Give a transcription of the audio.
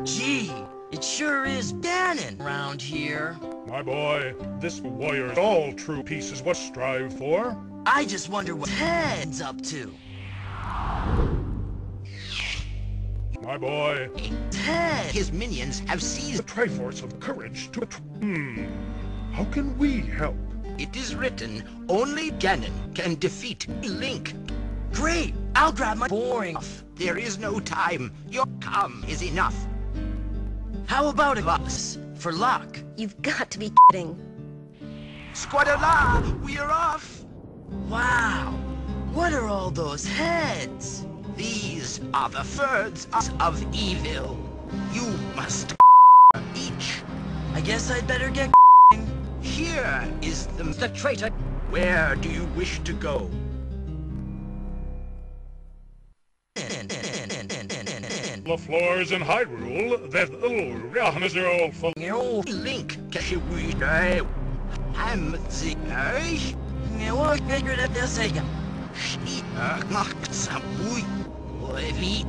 Gee, it sure is Ganon around here. My boy, this warrior's all true peace is what strive for. I just wonder what Ted's up to. My boy, Ted, his minions have the seized. Triforce of Courage to... How can we help? It is written, only Ganon can defeat Link. Great, I'll grab my boring off. There is no time. Your come is enough. How about us for luck? You've got to be kidding. Squadala, we're off! Wow, what are all those heads? These are the thirds of evil. You must each. I guess I'd better get Here is the traitor. Where do you wish to go? The floors in Hyrule, that little for Link, I'm the I will figure that this again. She knocked some we was